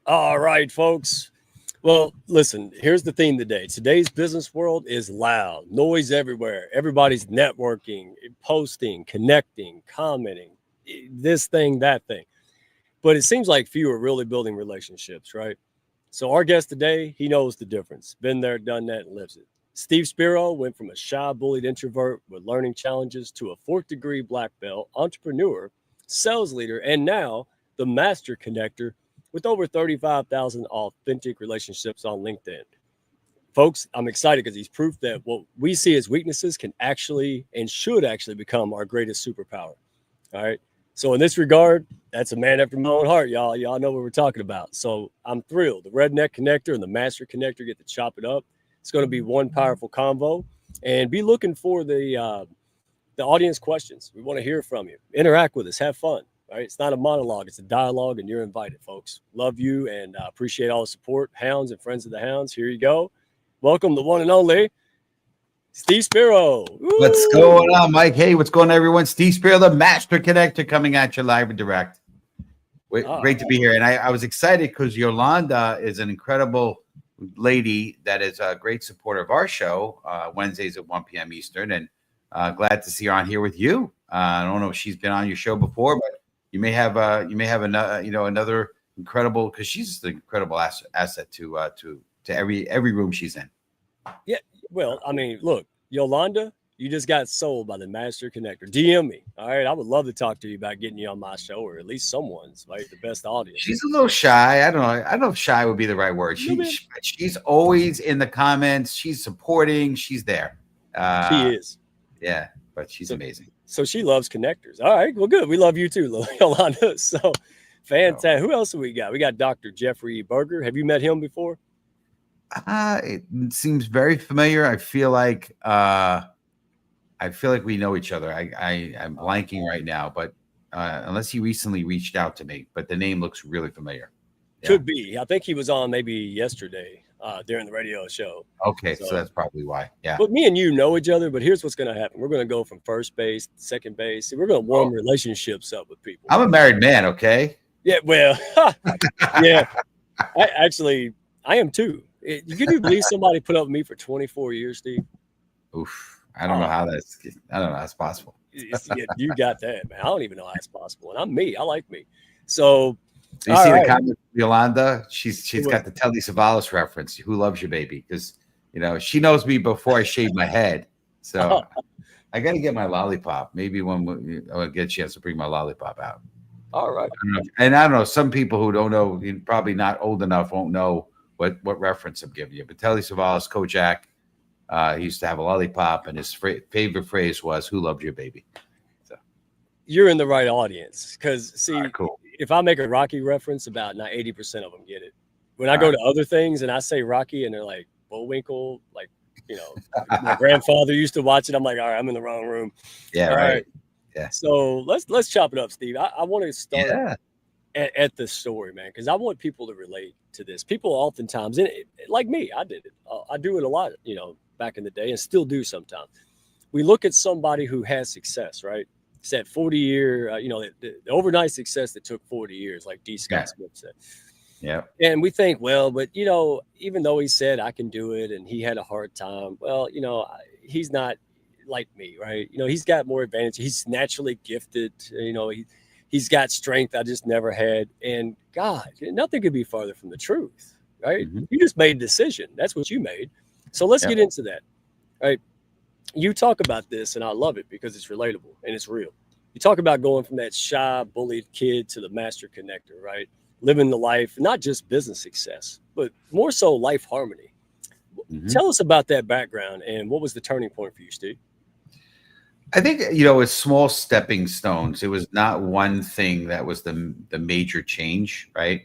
All right, folks. Well, listen, here's the theme today. Today's business world is loud, noise everywhere. Everybody's networking, posting, connecting, commenting, this thing, that thing. But it seems like few are really building relationships, right? So, our guest today, he knows the difference. Been there, done that, and lives it. Steve Spiro went from a shy, bullied introvert with learning challenges to a fourth degree black belt, entrepreneur, sales leader, and now the master connector with over 35,000 authentic relationships on LinkedIn. Folks, I'm excited because he's proof that what we see as weaknesses can actually and should actually become our greatest superpower. All right. So in this regard, that's a man after my own heart, y'all. Y'all know what we're talking about. So I'm thrilled. The redneck connector and the master connector get to chop it up. It's going to be one powerful convo, and be looking for the audience questions. We want to hear from you. Interact with us. Have fun. All right. It's not a monologue. It's a dialogue, and you're invited, folks. Love you and appreciate all the support. Hounds and friends of the Hounds. Here you go. Welcome, the one and only Steve Spiro. Woo! What's going on, Mike? Hey, what's going on, everyone? Steve Spiro, the Master Connector, coming at you live and direct. Great to be here. And I was excited because Yolanda is an incredible lady that is a great supporter of our show, Wednesdays at 1 p.m. Eastern. And glad to see her on here with you. I don't know if she's been on your show before, but you may have another incredible, because she's an incredible asset to every room she's in. Yeah. Well, I mean, look, Yolanda, you just got sold by the Master Connector. DM me. All right. I would love to talk to you about getting you on my show, or at least someone's, right? The best audience. She's a little shy. I don't know if shy would be the right word. She's always in the comments. She's supporting. She's there. She is. Yeah, but she's amazing. So she loves connectors. All right. Well, good. We love you too, Yolanda. So fantastic. Who else do we got? We got Dr. Jeffrey Berger. Have you met him before? It seems very familiar. I feel like we know each other. I'm blanking right now, but unless he recently reached out to me, but the name looks really familiar. Yeah. Could be. I think he was on maybe yesterday during the radio show. Okay, so that's probably why. Yeah. But me and you know each other, but here's what's going to happen. We're going to go from first base to second base. We're going to warm relationships up with people. I'm a married man, okay? Yeah, well, yeah. I am too. Can you believe somebody put up with me for 24 years, Steve? Oof. I don't know how that's possible. Yeah, you got that, man. I don't even know how it's possible. And I'm me. I like me. So you see the comment, Yolanda? She's got the Telly Savalas reference. Who loves you, baby? Because she knows me before I shave my head. So I got to get my lollipop. Maybe when I'll get a chance to bring my lollipop out. All right. I don't know. Some people who don't know, probably not old enough, won't know what reference I'm giving you. But Telly Savalas, Kojak, he used to have a lollipop, and his favorite phrase was, "Who loved you, baby?" So you're in the right audience, because see, cool. If I make a Rocky reference, about 80% of them get it. When I go to other things and I say Rocky, and they're like Bullwinkle, like my grandfather used to watch it. I'm like, all right, I'm in the wrong room. Yeah, all right. Yeah. So let's chop it up, Steve. I want to start at the story, man, because I want people to relate to this. People oftentimes, like me, I did it. I do it a lot, back in the day, and still do sometimes. We look at somebody who has success, right? It's that 40-year, the overnight success that took 40 years, like D. Scott Smith said. Yeah. And we think, well, but, even though he said I can do it and he had a hard time, well, he's not like me, right? He's got more advantage. He's naturally gifted. He's got strength I just never had. And God, nothing could be farther from the truth, right? Mm-hmm. You just made a decision. That's what you made. So let's get into that, right? You talk about this, and I love it because it's relatable and it's real. You talk about going from that shy, bullied kid to the master connector, right? Living the life, not just business success, but more so life harmony. Mm-hmm. Tell us about that background and what was the turning point for you, Steve? I think, it's small stepping stones. It was not one thing that was the major change, right?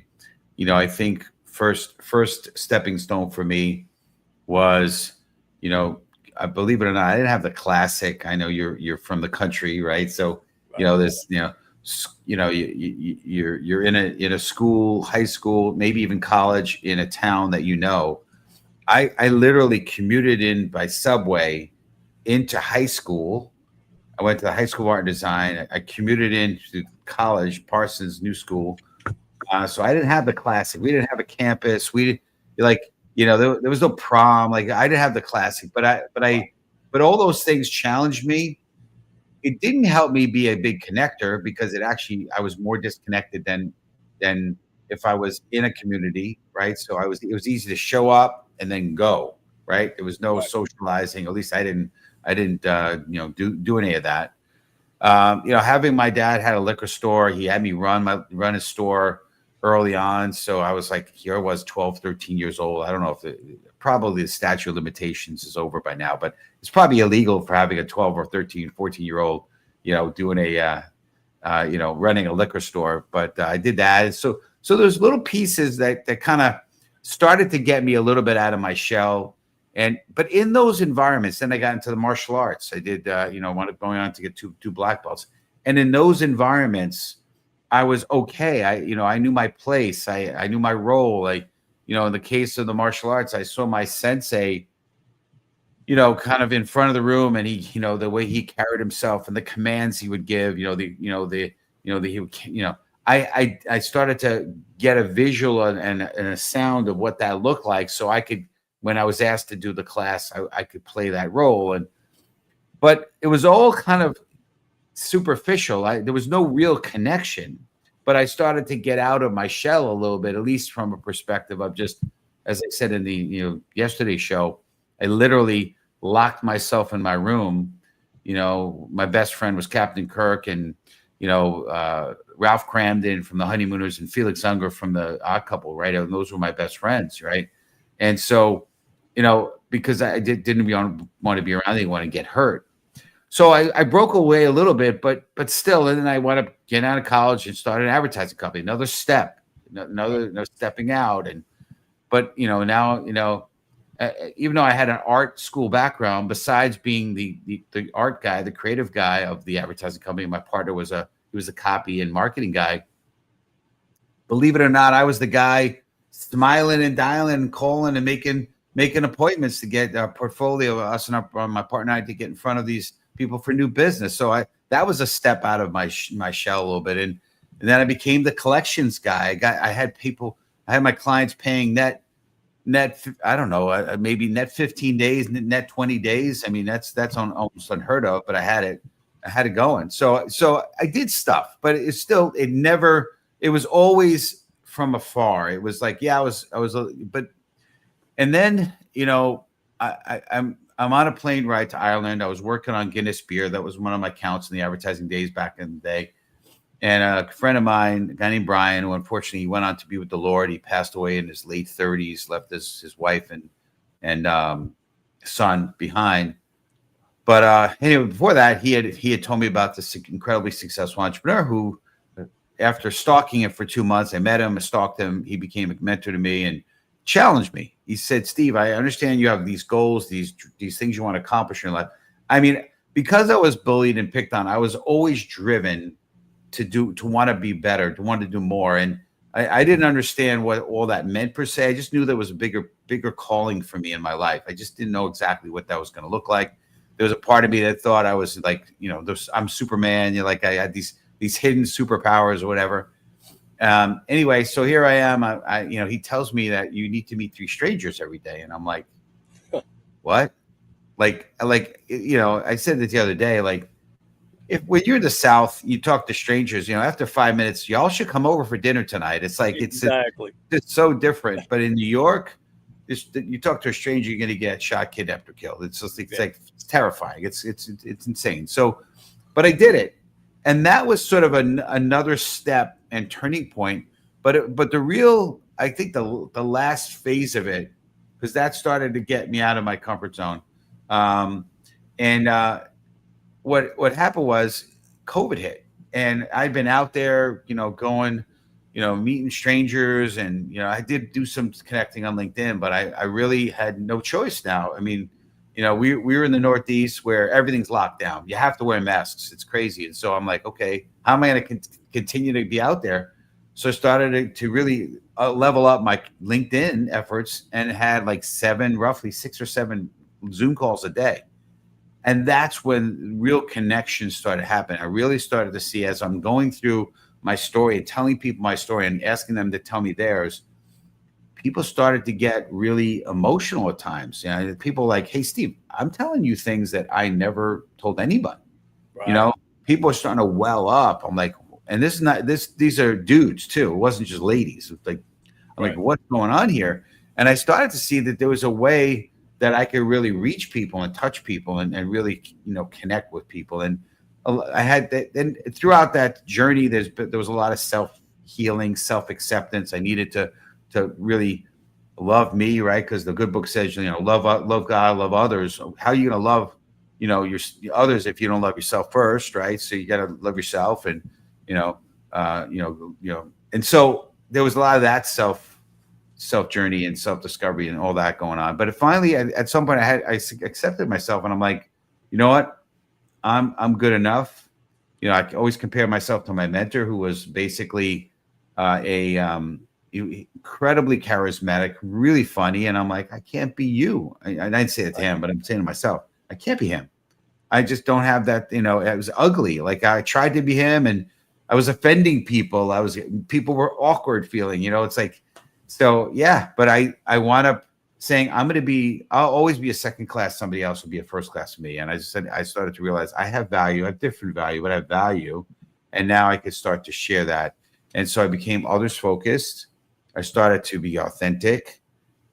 I think first stepping stone for me was, I believe it or not, I didn't have the classic. I know you're from the country, right? So, this, you're in a school, high school, maybe even college in a town that I literally commuted in by subway into high school. I went to the High School of Art and Design. I commuted into college, Parsons New School, So I didn't have the classic. We didn't have a campus. We didn't like, there was no prom. Like I didn't have the classic, but all those things challenged me. It didn't help me be a big connector because I was more disconnected than if I was in a community, right? So it was easy to show up and then go, right? There was no Right. socializing. At least I didn't do any of that. Having my dad had a liquor store, he had me run his store early on. So I was like, here I was 12, 13 years old. I don't know if probably the statute of limitations is over by now, but it's probably illegal for having a 12 or 13, 14-year-old, doing running a liquor store. But I did that. So there's little pieces that kind of started to get me a little bit out of my shell. But in those environments, then I got into the martial arts. I did, going on to get two black belts. And in those environments, I was okay. I knew my place. I knew my role. In the case of the martial arts, I saw my sensei, kind of in front of the room, and he, the way he carried himself and the commands he would give, I started to get a visual and a sound of what that looked like. So I could, when I was asked to do the class, I could play that role. But it was all kind of superficial. There was no real connection, but I started to get out of my shell a little bit, at least from a perspective of just, as I said in the, yesterday's show, I literally locked myself in my room. My best friend was Captain Kirk, and, Ralph Cramden from the Honeymooners and Felix Unger from the Odd Couple, right? And those were my best friends, right? And so, because I didn't want to be around, I didn't want to get hurt. So I broke away a little bit, but still, and then I wound up getting out of college and started an advertising company. Another step, another stepping out. But now, even though I had an art school background, besides being the art guy, the creative guy of the advertising company, my partner was a copy and marketing guy. Believe it or not, I was the guy smiling and dialing and calling and making appointments to get a portfolio of us and my partner and I to get in front of these people for new business. So that was a step out of my shell a little bit. And then I became the collections guy. I had my clients paying net, I don't know, maybe net 15 days, net 20 days. I mean, that's almost unheard of, but I had it going. So I did stuff, but it was always from afar. It was like, yeah, and then, I'm on a plane ride to Ireland. I was working on Guinness beer. That was one of my accounts in the advertising days back in the day. And a friend of mine, a guy named Brian, who unfortunately he went on to be with the Lord. He passed away in his late 30s, left his wife and son behind. But anyway, before that, he had told me about this incredibly successful entrepreneur who, after stalking him for 2 months, I met him, I stalked him. He became a mentor to me and challenged me. He said, "Steve, I understand you have these goals, these things you want to accomplish in your life." I mean, because I was bullied and picked on, I was always driven to want to be better, to want to do more. And I didn't understand what all that meant per se. I just knew there was a bigger calling for me in my life. I just didn't know exactly what that was going to look like. There was a part of me that thought I was like, I'm Superman. Like I had these hidden superpowers or whatever. Anyway, so here I am. He tells me that you need to meet 3 strangers every day, and I'm like, what? Like I said it the other day. Like, when you're in the South, you talk to strangers. After 5 minutes, y'all should come over for dinner tonight. It's like Exactly. it's so different. But in New York, you talk to a stranger, you're going to get shot, kidnapped, or killed. It's just it's terrifying. It's insane. So, but I did it, and that was sort of another step and turning point. But the real, I think the last phase of it, because that started to get me out of my comfort zone. What happened was COVID hit, and I'd been out there, going, meeting strangers, and I did do some connecting on LinkedIn, but I really had no choice now. I mean, we were in the Northeast where everything's locked down. You have to wear masks. It's crazy. And so I'm like, okay, how am I going to continue to be out there? So I started to really level up my LinkedIn efforts and had like roughly 6 or 7 Zoom calls a day. And that's when real connections started happening. I really started to see, as I'm going through my story and telling people my story and asking them to tell me theirs, people started to get really emotional at times. People like, hey, Steve, I'm telling you things that I never told anybody. Right. People are starting to well up. I'm like, and this is not this. These are dudes too. It wasn't just ladies. It was like, I'm like, what's going on here? And I started to see that there was a way that I could really reach people and touch people and really, connect with people. And I had that. Then throughout that journey, there was a lot of self healing, self acceptance. I needed to really love me, right? Because the good book says, love God, love others. How are you going to love, your others if you don't love yourself first, right? So you got to love yourself, and and so there was a lot of that self journey and self discovery and all that going on. But finally, at some point, I accepted myself, and I'm like, you know what, I'm good enough. I always compare myself to my mentor, who was basically incredibly charismatic, really funny. And I'm like, I can't be you. I didn't say it to him, but I'm saying to myself, I can't be him. I just don't have that, it was ugly. Like I tried to be him and I was offending people. People were awkward feeling, it's like, so yeah, but I wound up saying, I'll always be a second class. Somebody else will be a first class to me. And I started to realize I have value, I have different value, but I have value. And now I could start to share that. And so I became others focused. I started to be authentic,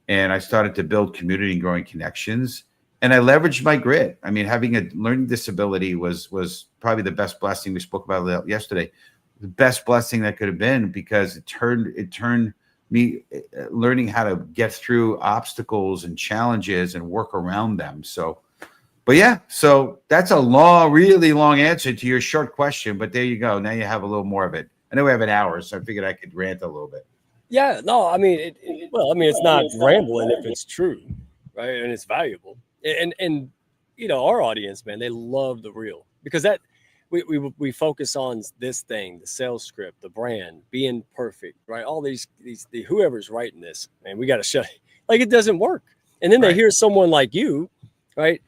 and I started to build community and growing connections. And I leveraged my grit. I mean, having a learning disability was probably the best blessing. We spoke about it yesterday. The best blessing that could have been, because it turned me learning how to get through obstacles and challenges and work around them. So, but yeah, so that's a really long answer to your short question. But there you go. Now you have a little more of it. I know we have an hour, so I figured I could rant a little bit. Yeah, no, I mean, it's not rambling if it's true, right? And it's valuable. And our audience, man, they love the real, because that we focus on this thing, the sales script, the brand, being perfect, right? All these whoever's writing this, man, we got to shut like it doesn't work. And then they hear someone like you, right?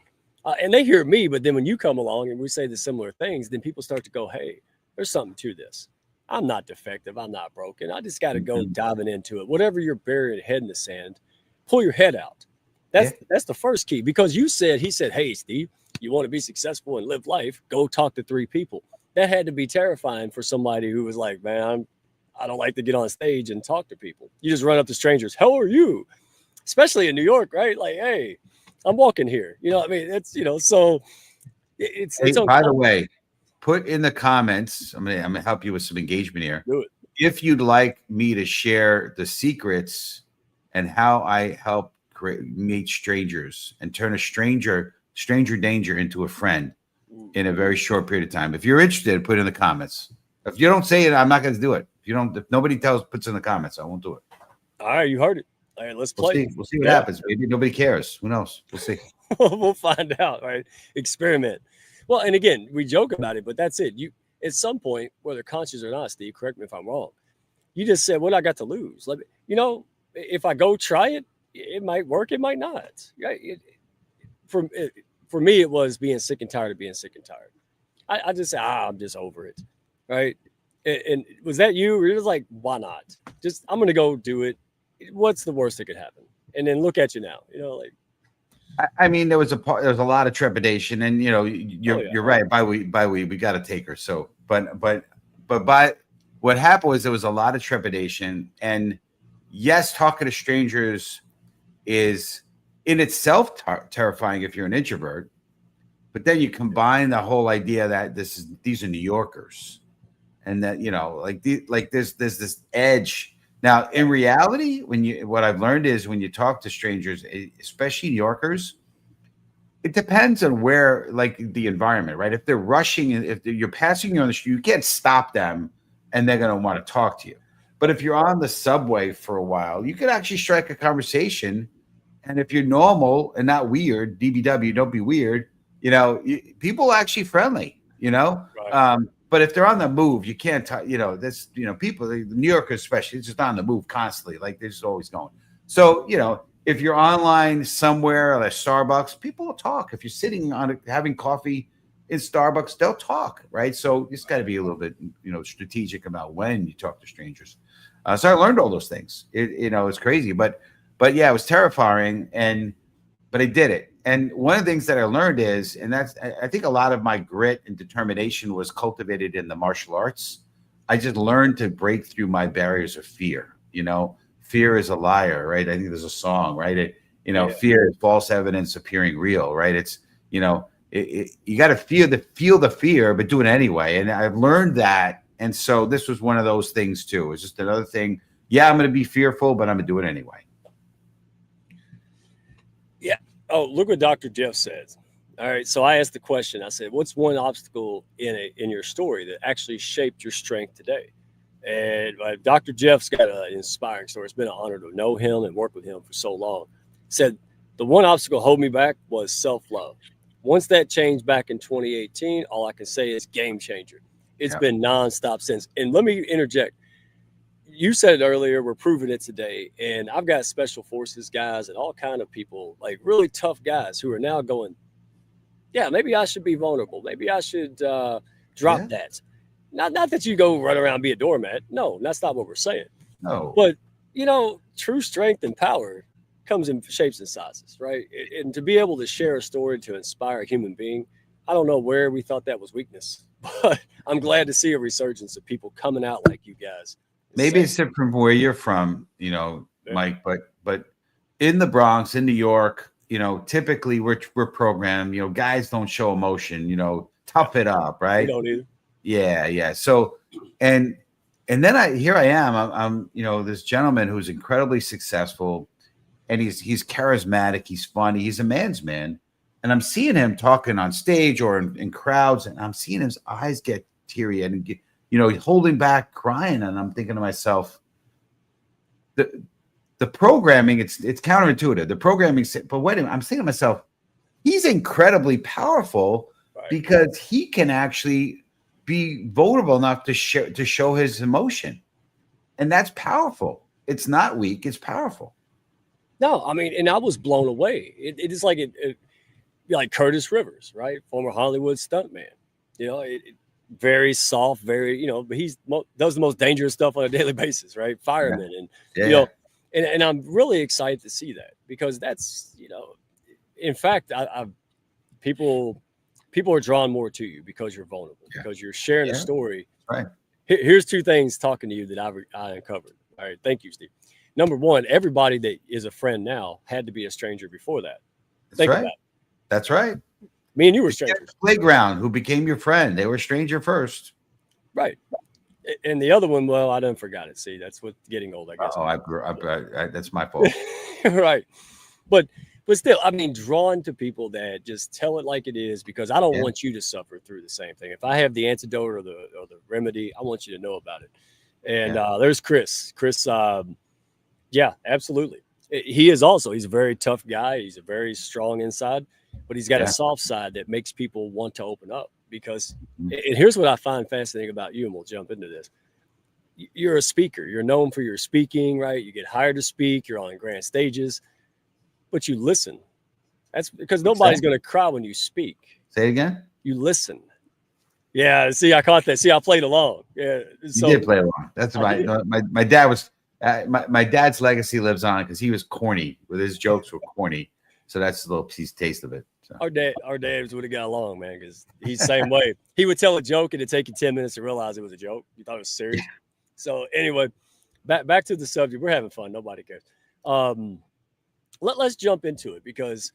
And they hear me, but then when you come along and we say the similar things, then people start to go, hey, there's something to this. I'm not defective. I'm not broken. I just got to go diving into it. Whatever you're burying head in the sand, pull your head out. That's the first key, because he said, hey, Steve, you want to be successful and live life, go talk to 3 people. That had to be terrifying for somebody who was like, man, I don't like to get on stage and talk to people. You just run up to strangers. How are you? Especially in New York, right? Like, hey, I'm walking here. I mean, it's, so it's by the way, put in the comments. I'm gonna help you with some engagement here. Do it. If you'd like me to share the secrets and how I help meet strangers and turn a stranger danger into a friend in a very short period of time. If you're interested, put it in the comments. If you don't say it, I'm not going to do it. If nobody puts in the comments, I won't do it. All right, you heard it. All right, let's play. We'll see what happens. Maybe nobody cares. Who knows? We'll see. We'll find out. Right? Experiment. Well, and again, we joke about it, but that's it. You, at some point, whether conscious or not, Steve, correct me if I'm wrong, you just said, what I got to lose? Like, if I go try it, it might work, it might not. For me, it was being sick and tired of being sick and tired. I just said, I'm just over it, right? And was that you? Or it was like, why not? Just, I'm going to go do it. What's the worst that could happen? And then look at you now, like. I mean, there was a lot of trepidation, and you're right. We got to take her. So, but what happened was there was a lot of trepidation, and yes, talking to strangers is in itself terrifying if you're an introvert. But then you combine the whole idea that these are New Yorkers, and that there's this edge. Now, in reality, what I've learned is when you talk to strangers, especially New Yorkers, it depends on where, like the environment, right? If they're rushing, if you're passing on the street, you can't stop them, and they're going to want to talk to you. But if you're on the subway for a while, you could actually strike a conversation. And if you're normal and not weird, DBW, don't be weird. People are actually friendly. Right. But if they're on the move, you can't, people, the New Yorkers especially, it's just on the move constantly. Like they're just always going. So, if you're online somewhere at a Starbucks, people will talk. If you're sitting having coffee in Starbucks, they'll talk, right? So you just got to be a little bit, strategic about when you talk to strangers. So I learned all those things. It's crazy, but yeah, it was terrifying, but I did it. And one of the things that I learned is, and I think a lot of my grit and determination was cultivated in the martial arts. I just learned to break through my barriers of fear. Fear is a liar, right? I think there's a song, right? Fear is false evidence appearing real, right? It's, you got to feel the fear, but do it anyway. And I've learned that. And so this was one of those things too. It's just another thing. Yeah, I'm going to be fearful, but I'm going to do it anyway. Yeah. Oh, look what Dr. Jeff says. All right. So I asked the question. I said, "What's one obstacle in your story that actually shaped your strength today?" And Dr. Jeff's got an inspiring story. It's been an honor to know him and work with him for so long. He said the one obstacle holding me back was self-love. Once that changed back in 2018, all I can say is game changer. It's been nonstop since. And let me interject. You said it earlier, we're proving it today. And I've got special forces guys and all kind of people, like really tough guys who are now going, yeah, maybe I should be vulnerable. Maybe I should drop that. Not that you go run around and be a doormat. No, that's not what we're saying. No. But, true strength and power comes in shapes and sizes, right? And to be able to share a story to inspire a human being, I don't know where we thought that was weakness, but I'm glad to see a resurgence of people coming out like you guys. Maybe it's different from where you're from, Mike, but in the Bronx, in New York, typically we're programmed, guys don't show emotion, tough it up, right? We don't either. Yeah. So, and then I am, I'm this gentleman who's incredibly successful, and he's charismatic, he's funny, he's a man's man, and I'm seeing him talking on stage or in crowds, and I'm seeing his eyes get teary and holding back, crying, and I'm thinking to myself, the programming, it's counterintuitive. The programming, but wait a minute, I'm saying to myself, he's incredibly powerful because he can actually be vulnerable enough to show his emotion, and that's powerful. It's not weak; it's powerful. No, I mean, and I was blown away. It is like like Curtis Rivers, right? Former Hollywood stuntman. Very soft, very but he does the most dangerous stuff on a daily basis, right? Fireman, and I'm really excited to see that because that's in fact, people are drawn more to you because you're vulnerable, because you're sharing a story. Right. Here's two things talking to you that I uncovered. All right, thank you, Steve. Number one, everybody that is a friend now had to be a stranger before that. Think about it. That's right. Me and you were strangers. Playground, who became your friend? They were stranger first. Right. And the other one, well, I done forgot it. See, that's what getting old, I guess. Oh, I grew up. That's my fault. Right. But still, I mean, drawn to people that just tell it like it is, because I don't want you to suffer through the same thing. If I have the antidote or the remedy, I want you to know about it. And there's Chris. Chris, yeah, absolutely. He's a very tough guy. He's a very strong inside, but he's got a soft side that makes people want to open up. Because, and here's what I find fascinating about you, and we'll jump into this. You're a speaker. You're known for your speaking, right? You get hired to speak. You're on grand stages, but you listen. That's because nobody's going to cry when you speak. Say it again. You listen. Yeah. See, I caught that. See, I played along. Yeah. So, you did play along. That's right. My dad was. My dad's legacy lives on because he was corny. With his jokes were corny. So that's a little taste of it. So. Our dads would have got along, man, because he's the same way. He would tell a joke and it'd take you 10 minutes to realize it was a joke. You thought it was serious. So anyway, back to the subject. We're having fun. Nobody cares. Let's jump into it because,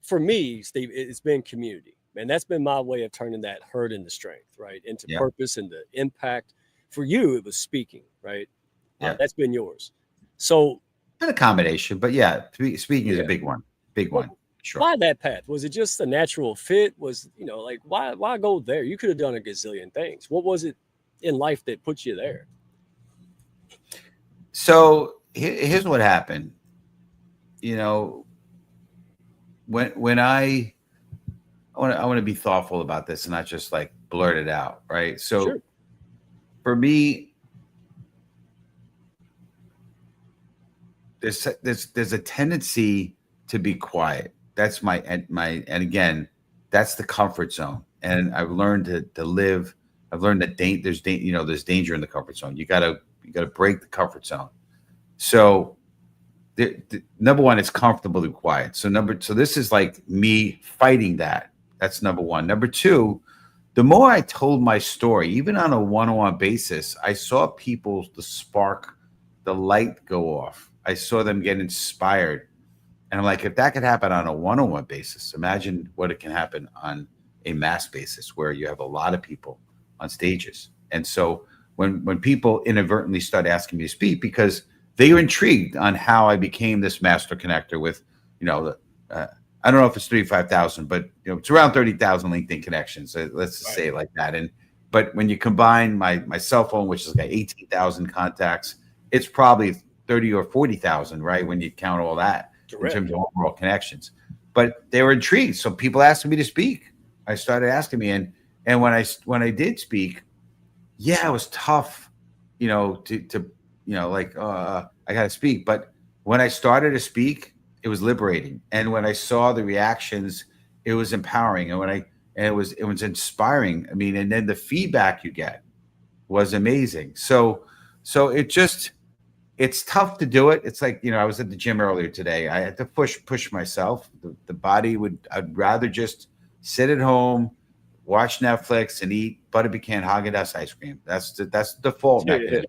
for me, Steve, it's been community. Man, that's been my way of turning that hurt into strength, right? Into purpose and the impact. For you, it was speaking, right? Yeah. That's been yours. So an accommodation, but speaking is a big one. Big one. Sure. Why that path? Was it just a natural fit? Was, like, why go there? You could have done a gazillion things. What was it in life that put you there? So here's what happened. When I want to be thoughtful about this and not just like blurt it out, right? So for me, there's a tendency to be quiet. That's and again, that's the comfort zone. and I've learned to live. I've learned that there's danger in the comfort zone. You gotta break the comfort zone. So the number one, it's comfortably quiet. So this is like me fighting that. That's number one. Number two, the more I told my story, even on a one-on-one basis, I saw people, the spark, the light go off. I saw them get inspired. And I'm like, if that could happen on a one-on-one basis, imagine what it can happen on a mass basis where you have a lot of people on stages. And so when people inadvertently start asking me to speak because they were intrigued on how I became this master connector with, I don't know if it's 35,000, but it's around 30,000 LinkedIn connections. Let's just say it like that. But when you combine my cell phone, which has got 18,000 contacts, it's probably 30 or 40,000, right? When you count all that in terms of overall connections. But they were intrigued. So people asked me to speak. I started asking me, and when I did speak, yeah, it was tough, I got to speak. But when I started to speak, it was liberating. And when I saw the reactions, it was empowering. And it was inspiring. I mean, and then the feedback you get was amazing. So it's tough to do it. It's like, I was at the gym earlier today. I had to push myself. The body I'd rather just sit at home, watch Netflix, and eat butter pecan Haagen-Dazs ice cream. That's the default mechanism.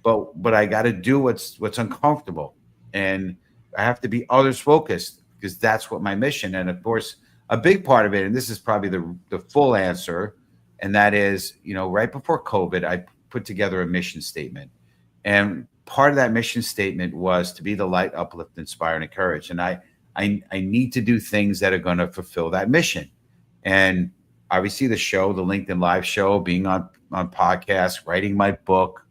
But I got to do what's uncomfortable, and I have to be others focused because that's what my mission. And of course, a big part of it, and this is probably the full answer, and that is, right before COVID, I put together a mission statement, and part of that mission statement was to be the light, uplift, inspire, and encourage. And I need to do things that are going to fulfill that mission. And obviously the show, the LinkedIn Live show, being on podcasts, writing my book,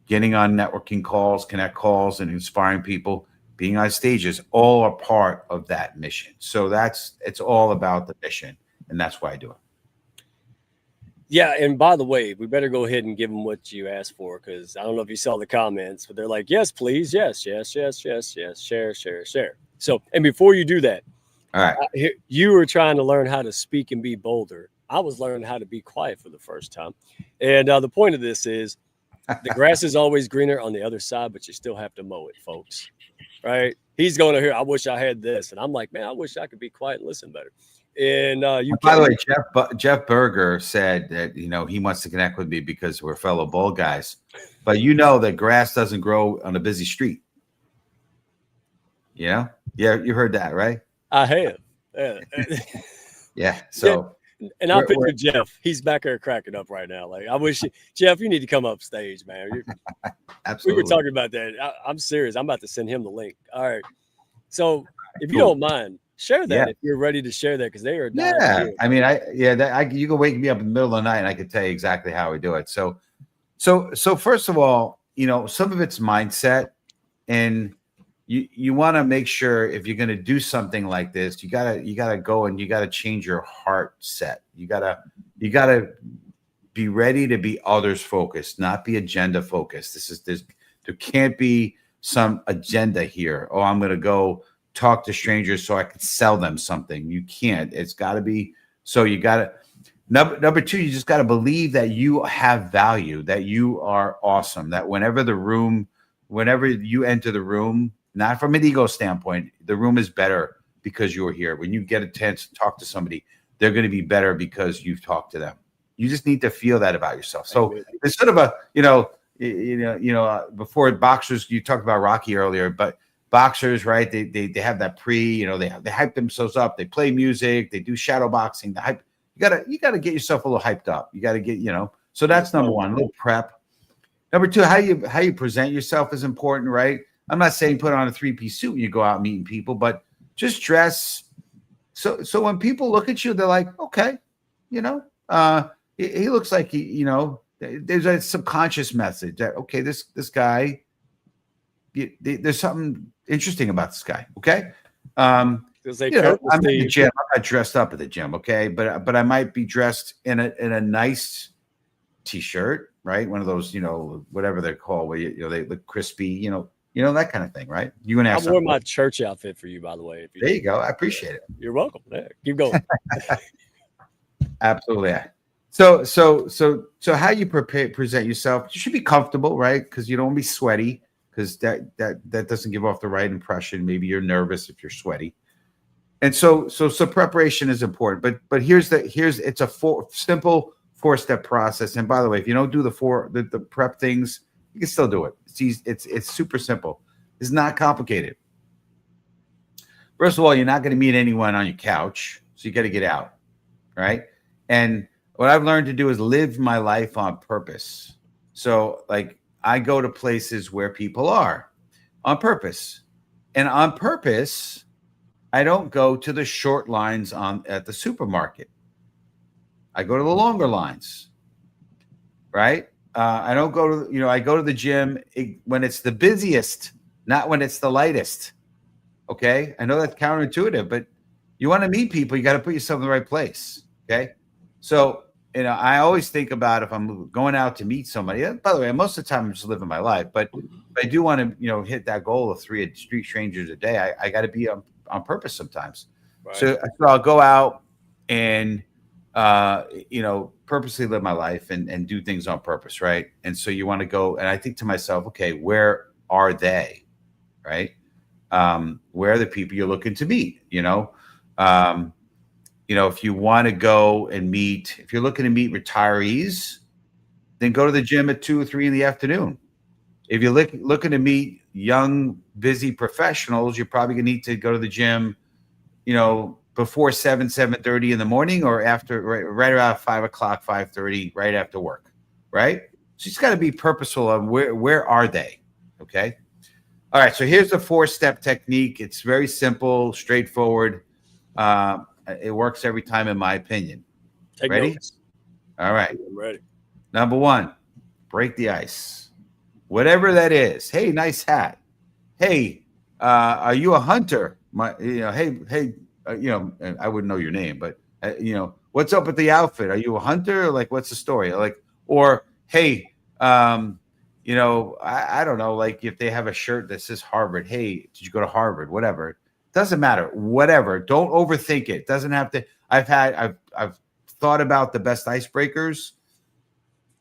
getting on networking calls, connect calls, and inspiring people, being on stages, all are part of that mission. So it's all about the mission, and that's why I do it. Yeah, and by the way, we better go ahead and give them what you asked for, because I don't know if you saw the comments, but they're like, yes, please, yes, share. So, and before you do that, all right, you were trying to learn how to speak and be bolder. I was learning how to be quiet for the first time. And the point of this is the grass is always greener on the other side, but you still have to mow it, folks. Right? He's going to hear, I wish I had this. And I'm like, man, I wish I could be quiet and listen better. And by the way, Jeff Berger said that he wants to connect with me because we're fellow bold guys, but that grass doesn't grow on a busy street. Yeah, you heard that, right? I have. Yeah. So, and I picture Jeff. He's back there cracking up right now. Like, I wish Jeff, you need to come up stage, man. Absolutely. We were talking about that. I'm serious. I'm about to send him the link. All right. So, if you don't mind, share that if you're ready to share that, because they are. Yeah, I mean, you can wake me up in the middle of the night and I can tell you exactly how we do it. So first of all, some of it's mindset, and you want to make sure if you're going to do something like this, you gotta go and you gotta change your heart set. You gotta be ready to be others focused, not be agenda focused. There can't be some agenda here. Oh, I'm going to go talk to strangers so I can sell them something. You can't. It's got to be. So you got to. Number two, you just got to believe that you have value, that you are awesome, that whenever you enter the room, not from an ego standpoint, the room is better because you're here. When you get a chance to talk to somebody, they're going to be better because you've talked to them. You just need to feel that about yourself. So it's sort of a, before boxers, you talked about Rocky earlier, but boxers, right? They have that they hype themselves up. They play music. They do shadow boxing. The hype. You gotta get yourself a little hyped up. You gotta get, so that's number one, a little prep. Number two, how you present yourself is important, right? I'm not saying put on a 3-piece suit when you go out meeting people, but just dress. So when people look at you, they're like, okay, he looks like there's a subconscious message that, okay, this guy, there's something interesting about this guy. Okay. I'm in the gym. I'm not dressed up at the gym. Okay. But I might be dressed in a nice t-shirt, right? One of those, whatever they're called, where they look crispy, that kind of thing, right? You and I wore my church outfit for you, by the way. There you go. I appreciate it. You're welcome. Yeah, keep going. Absolutely. Yeah. So how you present yourself, you should be comfortable, right? Because you don't want to be sweaty, because that doesn't give off the right impression. Maybe you're nervous if you're sweaty. And so preparation is important. But here's it's a simple 4-step process. And by the way, if you don't do the prep things, you can still do it. It's easy, it's super simple. It's not complicated. First of all, you're not going to meet anyone on your couch, so you got to get out, right? And what I've learned to do is live my life on purpose. So, like, I go to places where people are on purpose, and on purpose, I don't go to the short lines at the supermarket. I go to the longer lines, right? I don't go to, I go to the gym when it's the busiest, not when it's the lightest. Okay. I know that's counterintuitive, but you want to meet people, you got to put yourself in the right place. Okay. So, I always think about if I'm going out to meet somebody. By the way, most of the time I'm just living my life, but if I do want to, hit that goal of 3 street strangers a day, I got to be on purpose sometimes. Right. So I'll go out and, purposely live my life and do things on purpose. Right. And so you want to go, and I think to myself, okay, where are they? Right. Where are the people you're looking to meet? If you want to go and meet, if you're looking to meet retirees, then go to the gym at 2 or 3 in the afternoon. If you're looking to meet young, busy professionals, you're probably going to need to go to the gym, before 7:30 in the morning, or after, right around 5 o'clock, 5:30, right after work, right? So you just got to be purposeful on where are they, okay? All right, so here's the 4-step technique. It's very simple, straightforward. It works every time, in my opinion. Take ready? Notes. All right. I'm ready. Number 1, break the ice. Whatever that is. Hey, nice hat. Hey, are you a hunter? Hey, I wouldn't know your name, but what's up with the outfit? Are you a hunter? Like, what's the story? Like, or hey, I don't know. Like, if they have a shirt that says Harvard, hey, did you go to Harvard? Whatever. Doesn't matter. Whatever. Don't overthink it. Doesn't have to. I've thought about the best icebreakers.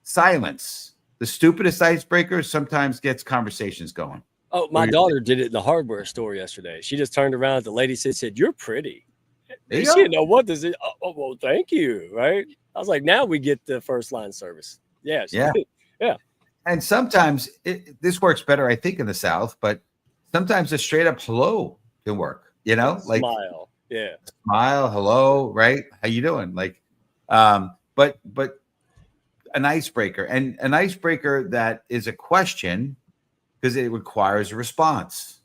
Silence. The stupidest icebreaker sometimes gets conversations going. Oh, my daughter did it in the hardware store yesterday. She just turned around. The lady said, "You're pretty." She didn't know what this is. Oh, well, thank you. Right. I was like, now we get the first line service. Yeah. Yeah. And sometimes this works better, I think, in the South, but sometimes a straight up hello can work, like smile. Yeah. Smile. Hello. Right. How you doing? Like, but an icebreaker, and an icebreaker that is a question, because it requires a response.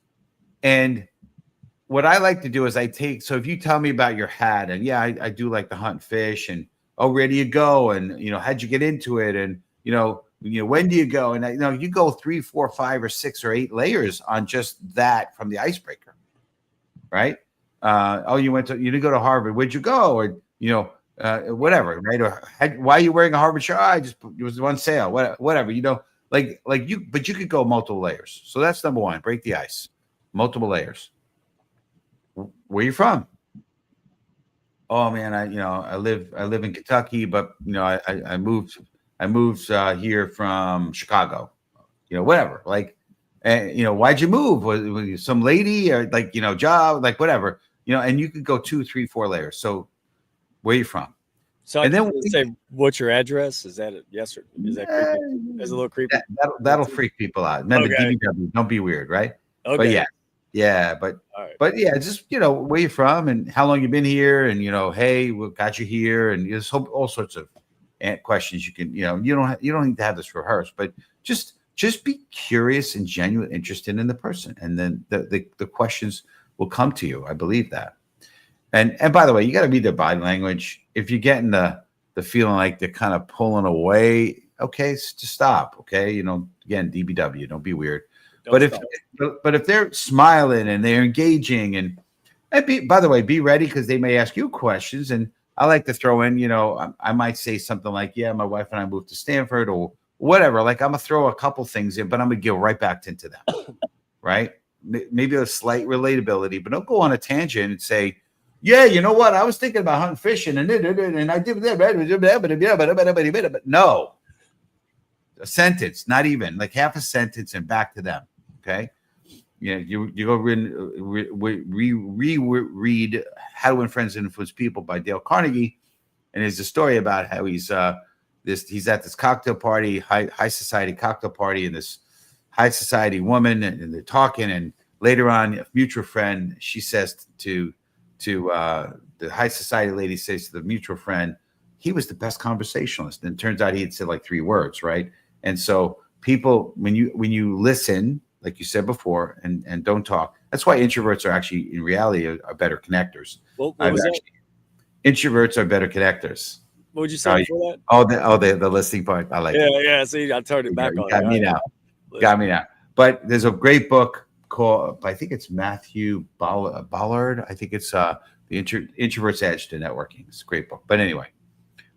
And what I like to do is so if you tell me about your hat, and yeah, I do like to hunt and fish, and where do you go? And, how'd you get into it? And, when do you go? And, you go 3, 4, 5, or 6 or 8 layers on just that from the icebreaker. Right. You didn't go to Harvard. Where'd you go? And, whatever. Right. Or why are you wearing a Harvard shirt? It was on sale. Whatever, but you could go multiple layers. So that's number 1. Break the ice. Multiple layers. Where are you from? Oh man, I live in Kentucky, but I moved here from Chicago. Whatever. Like, why'd you move? Was you some lady, or like, job, like whatever, and you could go 2, 3, 4 layers. So where are you from? So and then say, what's your address? Is that yes, or is that creepy? That's a little creepy. That'll freak people out. Remember, okay. DBW, don't be weird, right? Okay. But yeah, but right. But yeah, just where you from and how long you been here, and hey, what got you here, and there's all sorts of questions you can. You don't need to have this rehearsed, but just be curious and genuine, interested in the person, and then the questions will come to you. I believe that. And by the way, you got to read their body language. If you're getting the feeling like they're kind of pulling away, okay, just stop. Okay, again, DBW, don't be weird. But if they're smiling and they're engaging, and by the way, be ready, because they may ask you questions. And I like to throw in, I might say something like, "Yeah, my wife and I moved to Stanford," or whatever. Like, I'm gonna throw a couple things in, but I'm gonna go right back into them, right? Maybe a slight relatability, but don't go on a tangent and say, Yeah, you know what? I was thinking about hunting fishing, and I did that. No, a sentence, not even like half a sentence, and back to them. Okay, yeah, you go read How to Win Friends and Influence People by Dale Carnegie, and there's a story about how he's at this cocktail party, high society cocktail party, and this high society woman, and they're talking, and later on, a mutual friend, she says to the high society lady says to the mutual friend, he was the best conversationalist. And it turns out he had said like 3 words, right? And so people, when you listen, like you said before, and don't talk, that's why introverts are actually in reality are better connectors. What was that? Introverts are better connectors. What would you say for that? The listening part. I like it. Yeah. See, I turned it back on. Got me now. Got me now. But there's a great book called, I think it's Matthew Ballard. I think it's The Introvert's Edge to Networking. It's a great book. But anyway,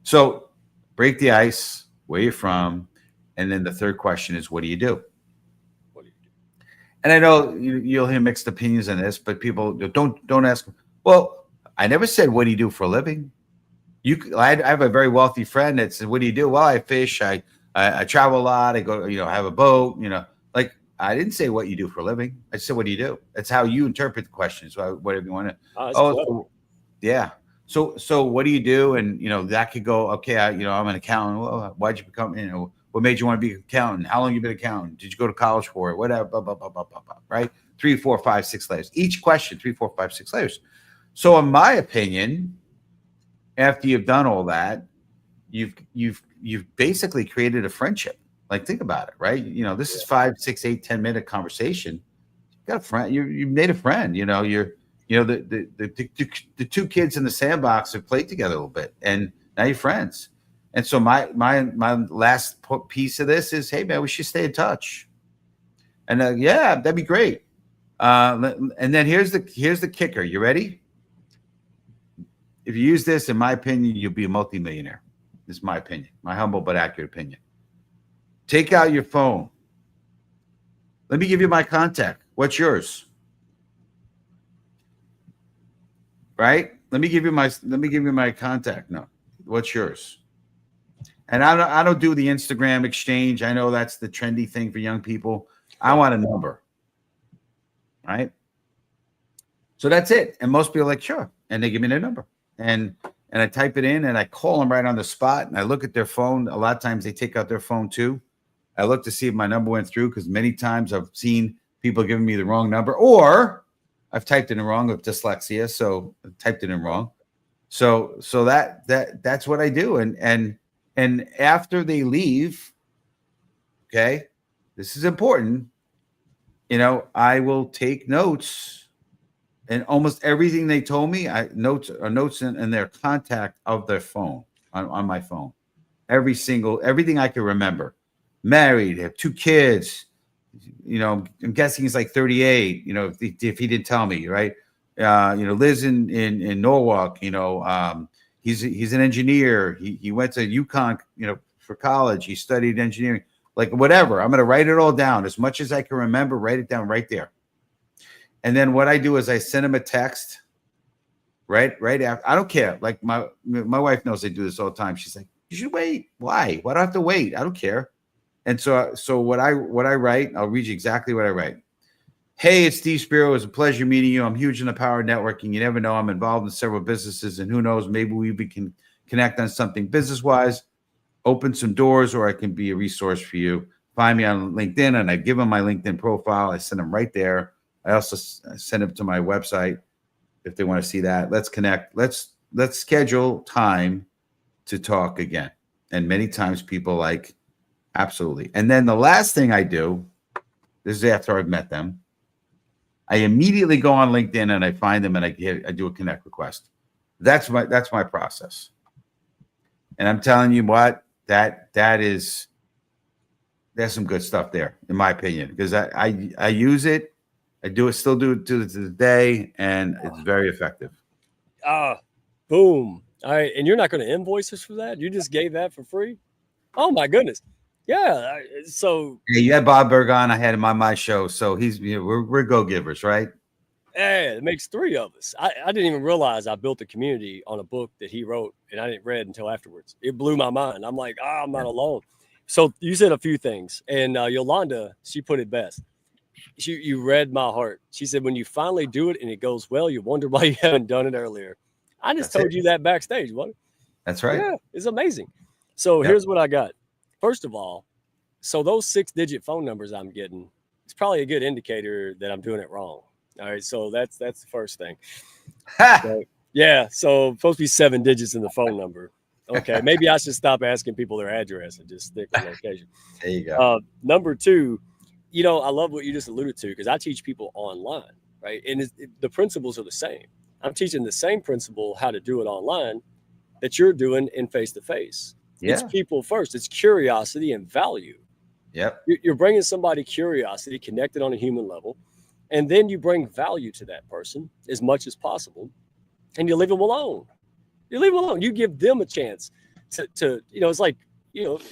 so break the ice, where you're from, and then the third question is, what do you do? And I know you'll hear mixed opinions on this, but people don't ask. Well, I never said, what do you do for a living? I have a very wealthy friend that said, what do you do? Well, I fish. I travel a lot. I go, have a boat. Like, I didn't say what you do for a living. I said, what do you do? That's how you interpret the question. So whatever you want to. Yeah. So what do you do? And that could go. Okay, I'm an accountant. Well, why'd you become? What made you want to be an accountant? How long you been an accountant? Did you go to college for it? Whatever. Blah, blah, blah, blah, blah, blah, right? 3, 4, 5, 6 layers. Each question, 3, 4, 5, 6 layers. So in my opinion, after you've done all that, you've basically created a friendship. Like, think about it, right? This is 5, 6, 8, 10-minute conversation. You've got a friend. You made a friend. The 2 kids in the sandbox have played together a little bit, and now you're friends. And so my last piece of this is, hey man, we should stay in touch. And yeah, that'd be great. And then here's the kicker. You ready? If you use this, in my opinion, you'll be a multimillionaire. This is my opinion, my humble but accurate opinion. Take out your phone. Let me give you my contact. What's yours? Right? Let me give you my contact. No. What's yours? And I don't do the Instagram exchange. I know that's the trendy thing for young people. I want a number. Right? So that's it. And most people are like, sure. And they give me their number. And I type it in and I call them right on the spot. And I look at their phone. A lot of times they take out their phone too. I look to see if my number went through, because many times I've seen people giving me the wrong number, or I've typed it in wrong with dyslexia. So I typed it in wrong. So that's what I do. And after they leave, okay, this is important. I will take notes, and almost everything they told me, notes in their contact of their phone on my phone. Everything I can remember. Married, have 2 kids. I'm guessing he's like 38. If he didn't tell me, right? Lives in Norwalk. He's an engineer. He went to UConn, for college. He studied engineering. Like, whatever. I'm going to write it all down as much as I can remember. Write it down right there. And then what I do is I send him a text. Right after. I don't care. Like my wife knows I do this all the time. She's like, you should wait. Why? Why do I have to wait? I don't care. And so what I write, I'll read you exactly what I write. Hey, it's Steve Spiro. It was a pleasure meeting you. I'm huge in the power of networking. You never know. I'm involved in several businesses, and who knows, maybe we can connect on something business-wise, open some doors, or I can be a resource for you. Find me on LinkedIn, and I give them my LinkedIn profile. I send them right there. I also send them to my website if they want to see that. Let's connect. Let's schedule time to talk again. And many times people like, absolutely. And then the last thing I do, this is after I've met them, I immediately go on LinkedIn and I find them and I do a connect request. That's my process. And I'm telling you what, there's some good stuff there, in my opinion, because I use it. Still do it to the day, and it's very effective. Boom. All right. And you're not going to invoice us for that? You just gave that for free? Oh my goodness. Yeah. So yeah, you had Bob Berg on. I had him on my show. So we're go-givers, right? Yeah, it makes three of us. I didn't even realize I built a community on a book that he wrote, and I didn't read until afterwards. It blew my mind. I'm like, I'm not Yeah. alone. So you said a few things, and Yolanda, she put it best. You read my heart. She said, when you finally do it and it goes well, you wonder why you haven't done it earlier. I just That's it. told you that backstage. What? That's right. Yeah, it's amazing. So Yep. here's what I got. First of all, so those 6-digit phone numbers I'm getting, it's probably a good indicator that I'm doing it wrong. All right, so that's the first thing. Ha! So, yeah, so supposed to be 7 digits in the phone number. Okay, maybe I should stop asking people their address and just stick with location. There you go. Number two, I love what you just alluded to because I teach people online, right? And the principles are the same. I'm teaching the same principle how to do it online that you're doing in face to face. It's Yeah. people first. It's curiosity and value. Yep. You're bringing somebody curiosity, connected on a human level, and then you bring value to that person as much as possible, and you leave them alone. You leave them alone. You give them a chance to it's like,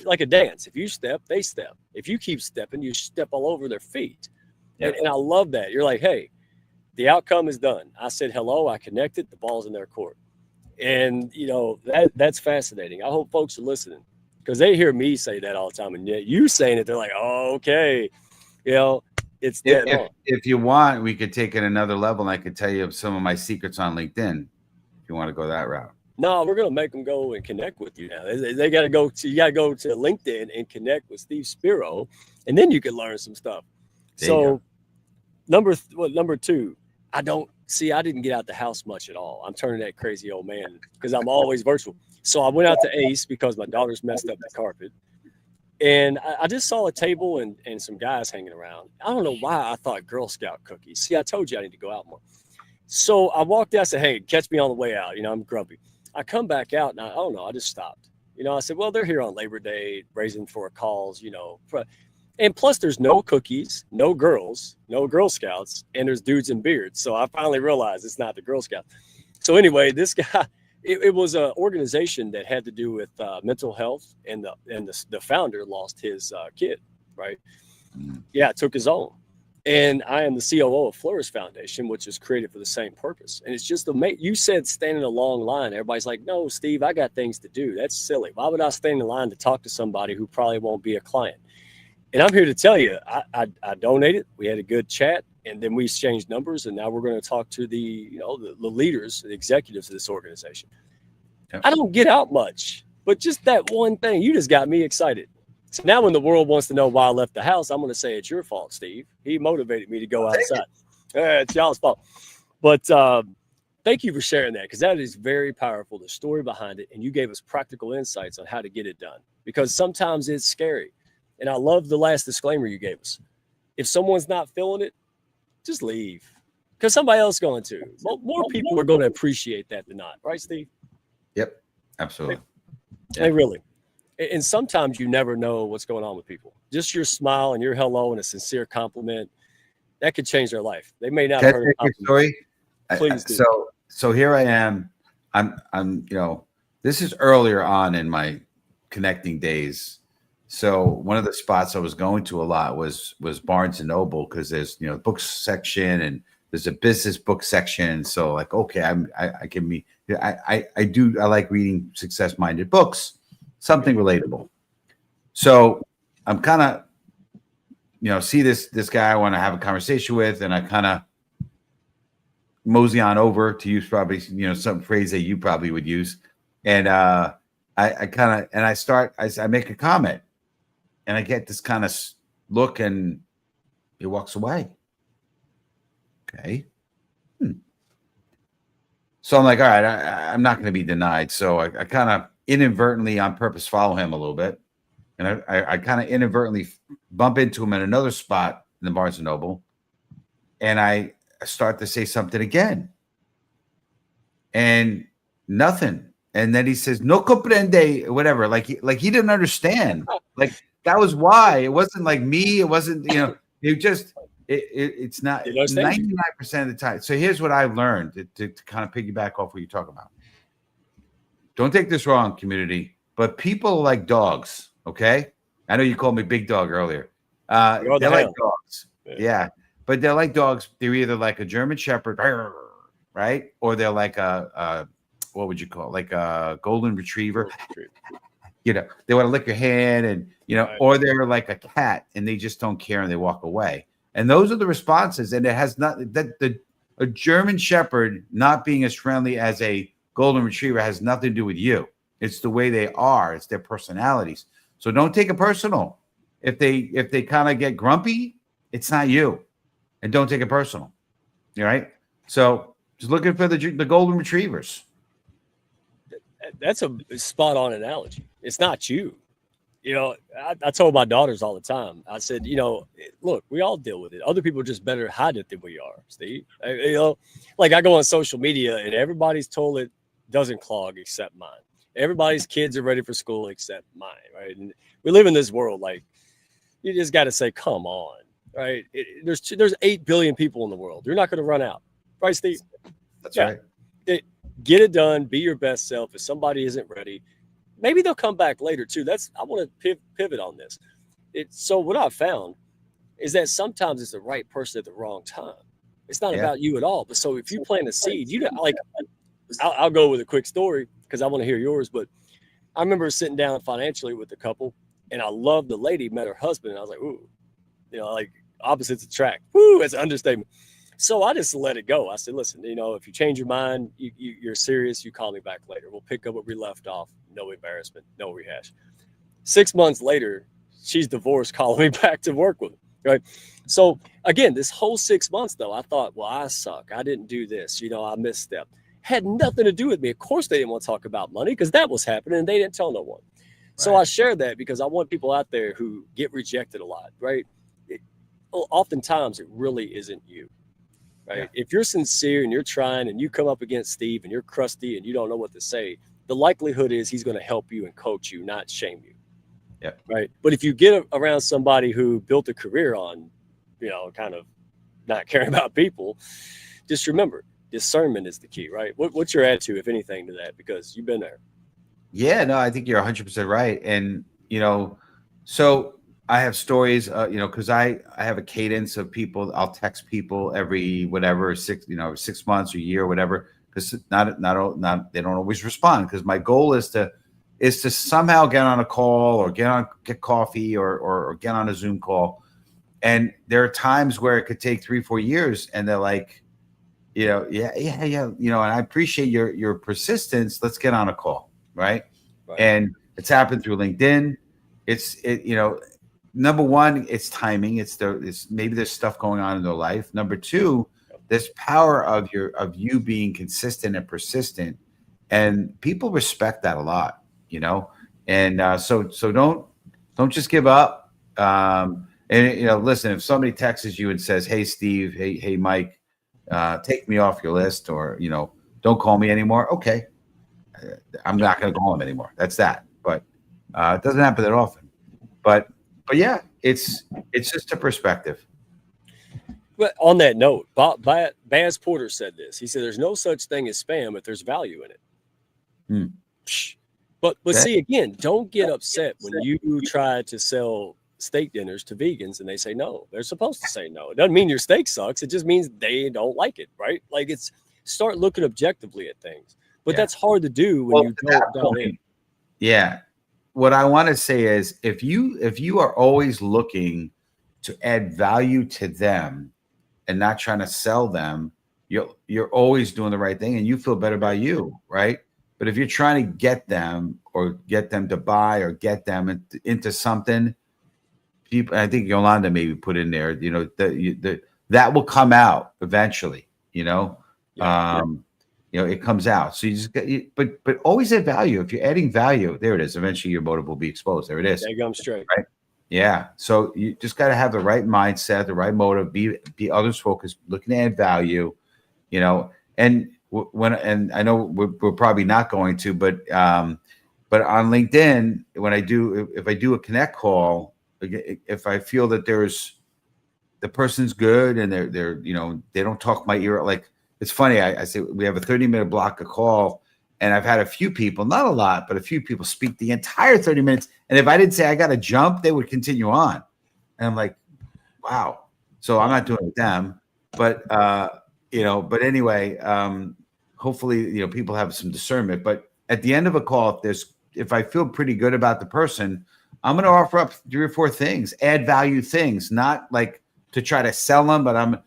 like a dance. If you step, they step. If you keep stepping, you step all over their feet. Yep. And I love that. You're like, hey, the outcome is done. I said hello. I connected. The ball's in their court. And, that's fascinating. I hope folks are listening because they hear me say that all the time. And yet you saying it, they're like, oh, okay. It's dead on. If you want, we could take it another level, and I could tell you some of my secrets on LinkedIn if you want to go that route. No, we're gonna make them go and connect with you now. They got to go to you got to go to LinkedIn and connect with Steve Spiro, and then you can learn some stuff. So, number two, I didn't get out the house much at all. I'm turning that crazy old man because I'm always virtual. So I went out to Ace because my daughter's messed up the carpet, and I just saw a table and some guys hanging around. I don't know why I thought Girl Scout cookies. See, I told you I need to go out more. So I walked out. I said, "Hey, catch me on the way out." I'm grumpy. I come back out and I don't know. I just stopped. I said, well, they're here on Labor Day, raising for calls, and plus there's no cookies, no girls, no Girl Scouts, and there's dudes in beards. So I finally realized it's not the Girl Scouts. So anyway, this guy, it was an organization that had to do with mental health, and the founder lost his kid, right? Yeah, took his own. And I am the COO of Flourish Foundation, which is created for the same purpose. And it's just you said stand in a long line. Everybody's like, no, Steve, I got things to do. That's silly. Why would I stand in line to talk to somebody who probably won't be a client? And I'm here to tell you, I donated. We had a good chat, and then we exchanged numbers. And now we're going to talk to the leaders, the executives of this organization. Yep. I don't get out much, but just that one thing, you just got me excited. So now when the world wants to know why I left the house, I'm going to say it's your fault, Steve. He motivated me to go outside. It's y'all's fault. But thank you for sharing that, because that is very powerful, the story behind it. And you gave us practical insights on how to get it done, because sometimes it's scary. And I love the last disclaimer you gave us. If someone's not feeling it, just leave, because somebody else is going to. More people are going to appreciate that than not. Right, Steve? Yep, absolutely. They really. And sometimes you never know what's going on with people. Just your smile and your hello and a sincere compliment, that could change their life. They may not have heard a story. Please do. So here I am. I'm this is earlier on in my connecting days. So one of the spots I was going to a lot was Barnes and Noble, because there's books section and there's a business book section. So like, okay, I like reading success minded books. Something relatable. So I'm kind of, see this guy I want to have a conversation with, and I kind of mosey on over, to use probably, some phrase that you probably would use. And I make a comment, and I get this kind of look, and he walks away. Okay. So I'm like, all right, I'm not going to be denied. So I kind of inadvertently, on purpose, follow him a little bit, and I kind of inadvertently bump into him in another spot in the Barnes and Noble, and I start to say something again, and nothing. And then he says, "No comprende," whatever. Like he didn't understand. Like that was why. It wasn't like me. It wasn't. It just. It's not 99% of the time. So here's what I've learned to kind of piggyback off what you talk about. Don't take this wrong, community, but people are like dogs. Okay, I know you called me big dog earlier. They're like dogs. Yeah, but they're like dogs. They're either like a German Shepherd, right, or they're like a what would you call it? Like a golden retriever. You know, they want to lick your hand, and you know, or they're like a cat and they just don't care and they walk away. And those are the responses. And it has not that a German Shepherd not being as friendly as a golden retriever has nothing to do with you. It's the way they are. It's their personalities. So don't take it personal. If they kind of get grumpy, it's not you, and don't take it personal. All right. So just looking for the golden retrievers. That's a spot on analogy. It's not you. You know, I told my daughters all the time. I said, you know, look, we all deal with it. Other people are just better hide it than we are, Steve. You know, like I go on social media and everybody's toilet doesn't clog except mine. Everybody's kids are ready for school except mine, right? And we live in this world like you just got to say, come on, right? There's 8 billion people in the world. You're not going to run out, right, Steve? That's right. Get it done. Be your best self. If somebody isn't ready, maybe they'll come back later too. I want to pivot on this. So what I've found is that sometimes it's the right person at the wrong time. It's not about you at all. But so if you plant a seed, you know, like I'll go with a quick story because I want to hear yours. But I remember sitting down financially with a couple, and I loved the lady, met her husband, and I was like, ooh, you know, like opposites attract. Woo, that's an understatement. So I just let it go. I said, listen, you know, if you change your mind, you're serious, you call me back later. We'll pick up where we left off. No embarrassment, no rehash. 6 months later, she's divorced, calling me back to work with her, right? So again, this whole 6 months, though, I thought, well, I suck. I didn't do this. You know, I misstepped. Had nothing to do with me. Of course, they didn't want to talk about money because that was happening and they didn't tell no one. Right. So I share that because I want people out there who get rejected a lot, right? Oftentimes, it really isn't you. Right. Yeah. If you're sincere and you're trying and you come up against Steve and you're crusty and you don't know what to say, the likelihood is he's going to help you and coach you, not shame you. Yeah. Right. But if you get around somebody who built a career on, you know, kind of not caring about people, just remember discernment is the key. Right. What's your attitude, if anything, to that? Because you've been there. Yeah, no, I think you're 100% right. And, you know, so I have stories, you know, because I have a cadence of people. I'll text people every whatever 6 months or a year or whatever, because not they don't always respond. Because my goal is to somehow get on a call or get coffee or get on a Zoom call. And there are times where it could take 3-4 years, and they're like, you know, yeah, you know, and I appreciate your persistence. Let's get on a call, right? And it's happened through LinkedIn. You know. Number one, it's timing. It's maybe there's stuff going on in their life. Number two, this power of you being consistent and persistent, and people respect that a lot, you know. And so don't just give up. And you know, listen, if somebody texts you and says, "Hey, Steve, hey, Mike, take me off your list," or you know, "Don't call me anymore." Okay, I'm not going to call him anymore. That's that. But it doesn't happen that often. But yeah, it's just a perspective. But on that note, Baz Porter said this. He said, "There's no such thing as spam if there's value in it." But see, again, don't get upset when you try to sell steak dinners to vegans and they say no. They're supposed to say no. It doesn't mean your steak sucks. It just means they don't like it, right? Like start looking objectively at things. But that's hard to do when you don't dial in. Yeah. What I want to say is if you are always looking to add value to them and not trying to sell them, you're always doing the right thing and you feel better about you, right? But if you're trying to get them or get them to buy or get them into something, people, I think Yolanda maybe put in there, you know, that will come out eventually, you know. You know, it comes out. So you just but always add value. If you're adding value, there it is. Eventually your motive will be exposed. There it is. There comes straight. Right. Yeah. So you just got to have the right mindset, the right motive, be others focused, looking to add value, you know, and I know we're probably not going to, but on LinkedIn, if I do a connect call, if I feel that the person's good and they're, you know, they don't talk my ear, like, it's funny. I say we have a 30-minute block of call, and I've had a few people, not a lot, but a few people speak the entire 30 minutes. And if I didn't say I got to jump, they would continue on. And I'm like, wow, So I'm not doing it with them. But but anyway, hopefully, people have some discernment. But at the end of a call, if I feel pretty good about the person, I'm going to offer up 3 or 4 things, add value things, not like to try to sell them, but I'm,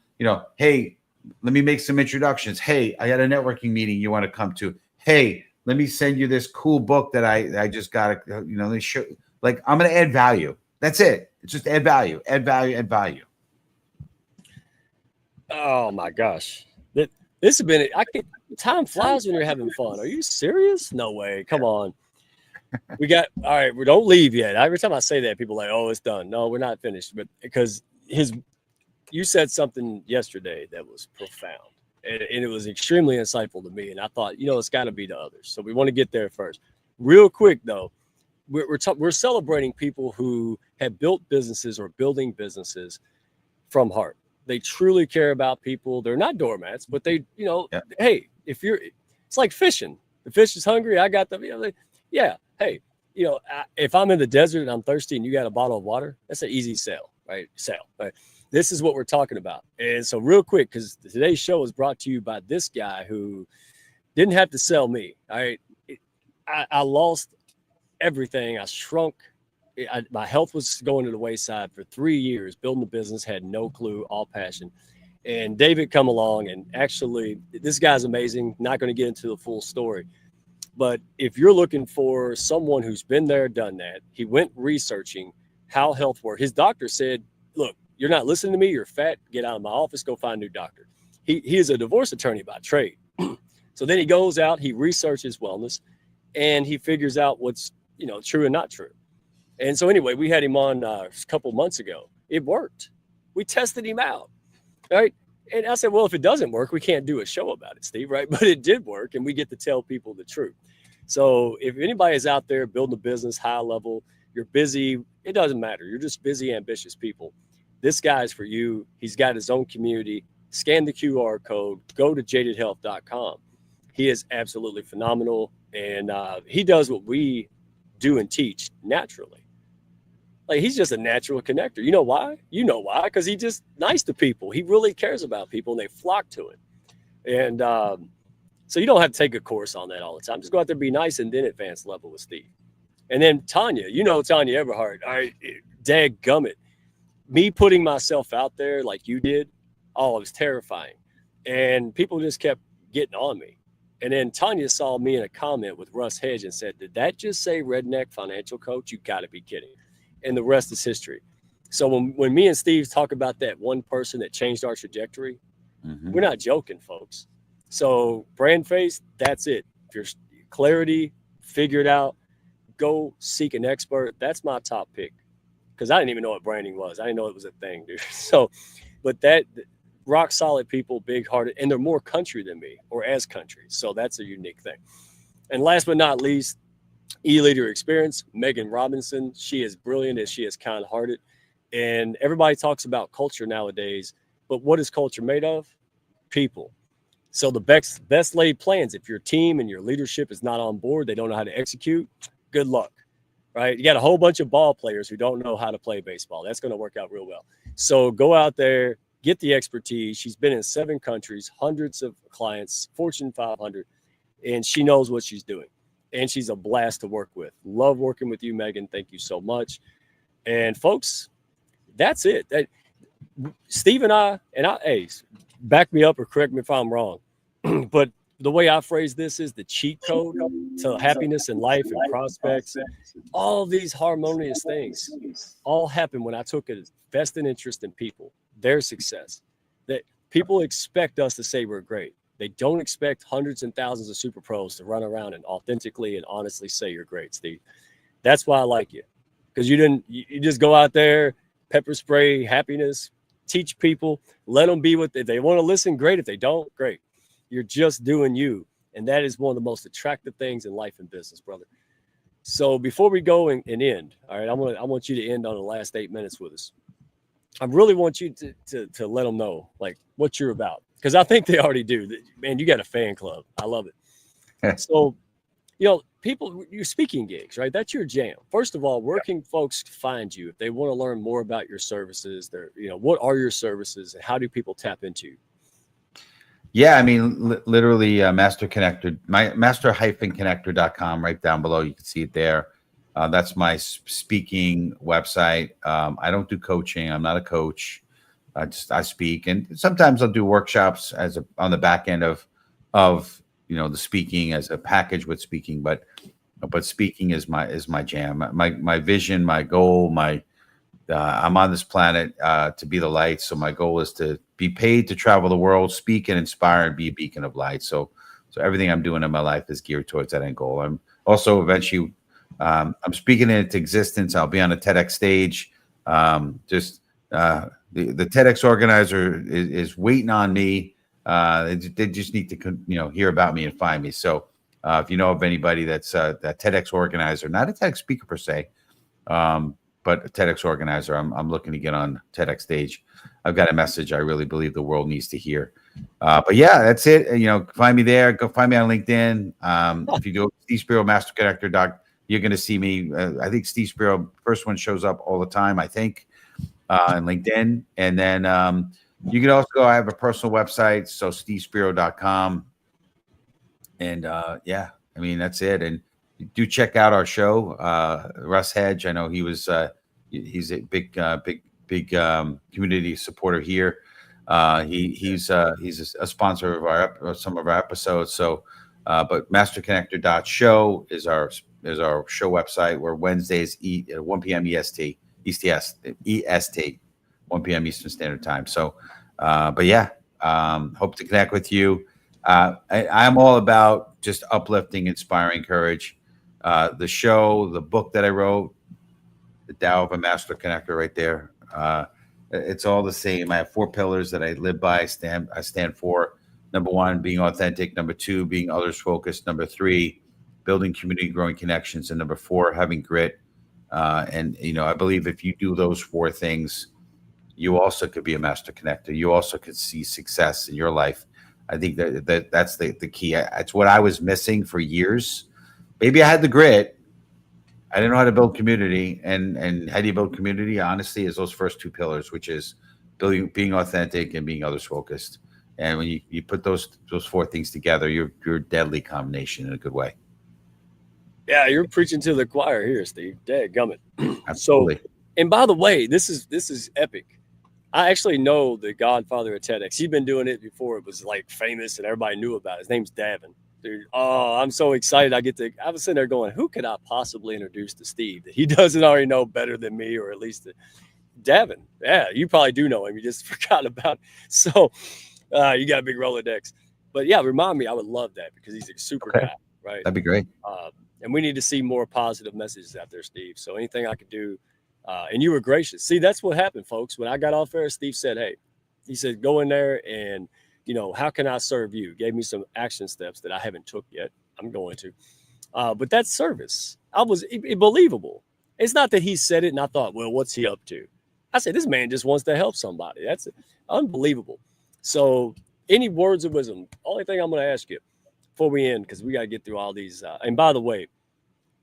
hey, let me make some introductions. Hey, I got a networking meeting you want to come to. Hey, let me send you this cool book that I just got. They show, like, I'm going to add value. That's it. It's just add value, add value, add value. Oh my gosh. This has been, time flies when you're having fun. Are you serious? No way. Come on. All right, we don't leave yet. Every time I say that, people are like, oh, it's done. No, we're not finished. But because you said something yesterday that was profound, and it was extremely insightful to me. And I thought, it's got to be to others. So we want to get there first. Real quick, though, we're celebrating people who have built businesses or building businesses from heart. They truly care about people. They're not doormats, but they, hey, it's like fishing. The fish is hungry. I got the, yeah. Hey, if I'm in the desert and I'm thirsty and you got a bottle of water, that's an easy sell, right? Right? This is what we're talking about. And so real quick, because today's show is brought to you by this guy who didn't have to sell me. All right. I lost everything. I shrunk. My health was going to the wayside for 3 years, building a business, had no clue, all passion. And David come along, and actually, this guy's amazing. Not going to get into the full story. But if you're looking for someone who's been there, done that, he went researching how health works. His doctor said, look, you're not listening to me. You're fat. Get out of my office. Go find a new doctor. He is a divorce attorney by trade. So then he goes out, he researches wellness, and he figures out what's true and not true. And so anyway, we had him on a couple months ago. It worked. We tested him out, right? And I said, well, if it doesn't work, we can't do a show about it, Steve, right? But it did work, and we get to tell people the truth. So if anybody is out there building a business high level, you're busy, it doesn't matter. You're just busy, ambitious people. This guy's for you. He's got his own community. Scan the QR code. Go to jadedhealth.com. He is absolutely phenomenal, and he does what we do and teach naturally. Like, he's just a natural connector. You know why? Because he's just nice to people. He really cares about people, and they flock to him. And so you don't have to take a course on that all the time. Just go out there, be nice, and then advanced level with Steve. And then Tanya, Tanya Everhart. All right, dadgummit. Me putting myself out there like you did, it was terrifying. And people just kept getting on me. And then Tanya saw me in a comment with Russ Hedge and said, did that just say redneck financial coach? You got to be kidding. And the rest is history. So when me and Steve talk about that one person that changed our trajectory, we're not joking, folks. So brand face, that's it. If you're clarity, figure it out, go seek an expert. That's my top pick, because I didn't even know what branding was. I didn't know it was a thing, dude. So, but that rock solid people, big hearted, and they're more country than me, or as country. So that's a unique thing. And last but not least, E-Leader Experience, Megan Robinson. She is brilliant as she is kind-hearted. And everybody talks about culture nowadays, but what is culture made of? People. So the best laid plans, if your team and your leadership is not on board, they don't know how to execute, good luck, right? You got a whole bunch of ball players who don't know how to play baseball. That's going to work out real well. So go out there, get the expertise. She's been in 7 countries, hundreds of clients, Fortune 500, and she knows what she's doing. And she's a blast to work with. Love working with you, Megan. Thank you so much. And folks, that's it. Steve and I, hey, back me up or correct me if I'm wrong. But the way I phrase this is the cheat code to happiness in life and prospects. All of these harmonious things all happen when I took a vested interest in people, their success. That people expect us to say we're great. They don't expect hundreds and thousands of super pros to run around and authentically and honestly say you're great, Steve. That's why I like you, because you just go out there, pepper spray happiness, teach people, let them be if they want to listen, great. If they don't, great. You're just doing you. And that is one of the most attractive things in life and business, brother. So before we go and end, all right, I want you to end on the last 8 minutes with us. I really want you to let them know, like, what you're about. Because I think they already do. Man, you got a fan club. I love it. So, people, you're speaking gigs, right? That's your jam. First of all, where can folks find you if they want to learn more about your services? What are your services and how do people tap into you? Yeah, I mean, literally, Master Connector, my master-connector.com, right down below. You can see it there. That's my speaking website. I don't do coaching. I'm not a coach. I speak, and sometimes I'll do workshops on the back end of the speaking as a package with speaking. But speaking is my jam. My vision, my goal, I'm on this planet to be the light. So my goal is to be paid to travel the world, speak and inspire, and be a beacon of light. So everything I'm doing in my life is geared towards that end goal. I'm also eventually I'm speaking it into existence. I'll be on a TEDx stage. The TEDx organizer is waiting on me. They just need to hear about me and find me. So if you know of anybody that's that TEDx organizer, not a TEDx speaker per se, but a TEDx organizer, I'm looking to get on TEDx stage. I've got a message I really believe the world needs to hear. But yeah, that's it. Find me there. Go find me on LinkedIn. If you go Steve Spiro Master Connector you're going to see me. I think Steve Spiro, first one shows up all the time, I think, on LinkedIn. And then you can also go, I have a personal website, so stevespiro.com. And yeah, I mean, that's it. And do check out our show. Russ Hedge, I know he's a big community supporter here. He's a sponsor of some of our episodes. So, but masterconnector.show is our show website. Where Wednesdays at 1 p.m. EST, 1 p.m. Eastern Standard Time. So, but yeah, hope to connect with you. I'm all about just uplifting, inspiring, courage. The show, the book that I wrote, The Tao of a Master Connector, right there. It's all the same. I have 4 pillars that I live by. I stand for. Number 1, being authentic. Number 2, being others focused. Number 3, building community, growing connections. And number 4, having grit. And I believe if you do those 4 things, you also could be a master connector. You also could see success in your life. I think that's the key. It's what I was missing for years. Maybe I had the grit. I didn't know how to build community. And how do you build community? Honestly, is those first 2 pillars, which is being authentic and being others focused. And when you put those 4 things together, you're a deadly combination in a good way. Yeah, you're preaching to the choir here, Steve. Dadgummit. Absolutely. So, and by the way, this is epic. I actually know the godfather of TEDx. He'd been doing it before it was like famous and everybody knew about it. His name's Davin. Dude, oh, I'm so excited. I was sitting there going, who could I possibly introduce to Steve that he doesn't already know better than me, or at least Davin. Yeah, you probably do know him. You just forgot about it. So you got a big Rolodex. But yeah, remind me. I would love that because he's a super guy, right? That'd be great. And we need to see more positive messages out there, Steve. So anything I could do. And you were gracious. See, that's what happened, folks. When I got off there, Steve said, hey, he said, go in there and, how can I serve you? Gave me some action steps that I haven't took yet. I'm going to. But that's service. I was believable. It's not that he said it and I thought, well, what's he up to? I said, this man just wants to help somebody. That's unbelievable. So any words of wisdom? Only thing I'm going to ask you before we end, because we got to get through all these. And by the way,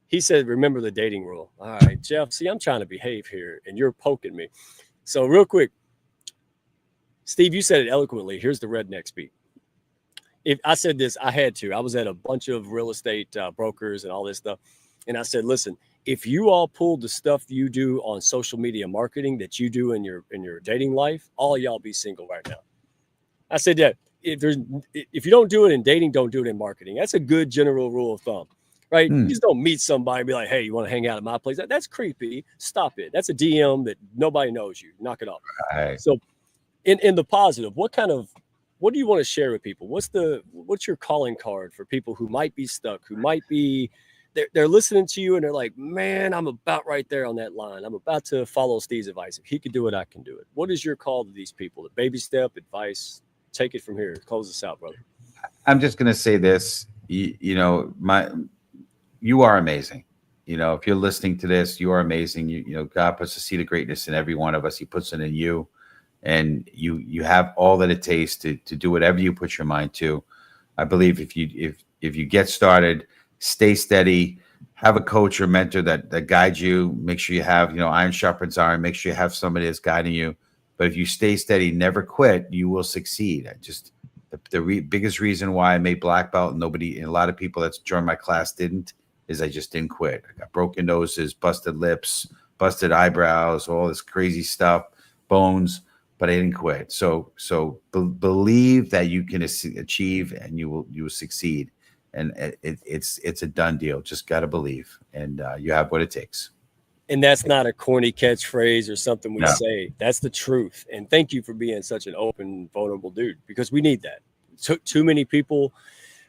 he said, remember the dating rule. All right, Jeff, see, I'm trying to behave here, and you're poking me. So real quick, Steve, you said it eloquently. Here's the redneck speak. If I said this, I had to. I was at a bunch of real estate brokers and all this stuff. And I said, listen, if you all pulled the stuff you do on social media marketing that you do in your dating life, all y'all be single right now. I said that if you don't do it in dating, don't do it in marketing. That's a good general rule of thumb. Right? You just don't meet somebody and be like, hey, you want to hang out at my place? That's creepy. Stop it. That's a DM that nobody knows you. Knock it off. Right. So in the positive, what do you want to share with people? What's your calling card for people who might be stuck, who might be, they're listening to you and they're like, man, I'm about right there on that line. I'm about to follow Steve's advice. If he could do it, I can do it. What is your call to these people? The baby step, advice? Take it from here. Close us out, brother. I'm just going to say this, you are amazing. If you're listening to this, you are amazing. God puts a seed of greatness in every one of us. He puts it in you, and you have all that it takes to do whatever you put your mind to. I believe if you get started, stay steady, have a coach or mentor that guides you. Make sure you have, iron sharpens iron. Make sure you have somebody that's guiding you. But if you stay steady, never quit, you will succeed. The biggest reason why I made black belt and a lot of people that's joined my class didn't, is I just didn't quit. I got broken noses, busted lips, busted eyebrows, all this crazy stuff, bones, but I didn't quit. So believe that you can achieve, and you will succeed. And it's a done deal. Just got to believe, and you have what it takes. And that's not a corny catchphrase or something we say. That's the truth. And thank you for being such an open, vulnerable dude, because we need that. Too many people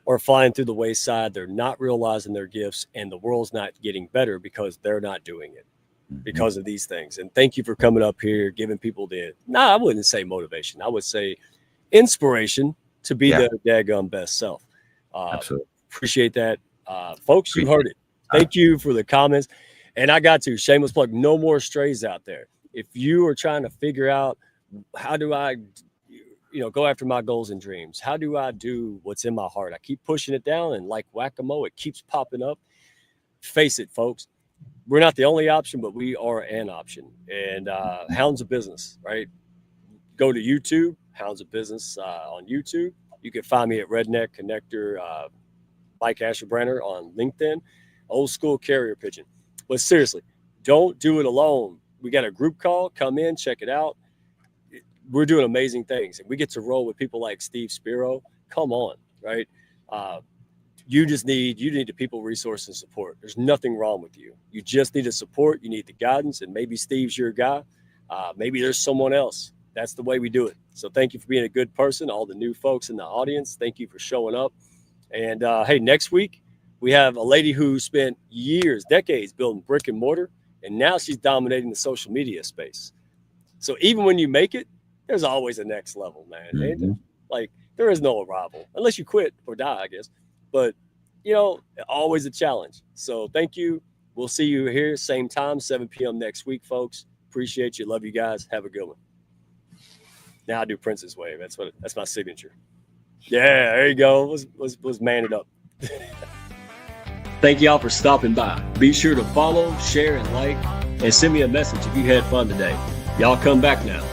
are flying through the wayside. They're not realizing their gifts, and the world's not getting better because they're not doing it because of these things. And thank you for coming up here, giving people I wouldn't say motivation. I would say inspiration to be the daggum best self. Absolutely. Appreciate that. Folks, you heard it. Thank you for the comments. And I got to, shameless plug, no more strays out there. If you are trying to figure out, how do I, go after my goals and dreams? How do I do what's in my heart? I keep pushing it down, and like whack-a-mole, it keeps popping up. Face it, folks. We're not the only option, but we are an option. And Hounds of Business, right? Go to YouTube, Hounds of Business on YouTube. You can find me at Redneck Connector, Mike Asherbrenner on LinkedIn, Old School Carrier Pigeon. But seriously, don't do it alone. We got a group call. Come in, check it out. We're doing amazing things, and we get to roll with people like Steve Spiro. Come on, right? You need the people, resource, and support. There's nothing wrong with you. You just need the support. You need the guidance, and maybe Steve's your guy. Maybe there's someone else. That's the way we do it. So thank you for being a good person. All the new folks in the audience, thank you for showing up. And hey, next week, we have a lady who spent years, decades building brick and mortar, and now she's dominating the social media space. So even when you make it, there's always a next level, man. Mm-hmm. Like, there is no arrival unless you quit or die, I guess. But, always a challenge. So thank you. We'll see you here, same time, 7 p.m. next week, folks. Appreciate you. Love you guys. Have a good one. Now I do Prince's wave. That's my signature. Yeah, there you go. Let's man it up. Thank y'all for stopping by. Be sure to follow, share, and like, and send me a message if you had fun today. Y'all come back now.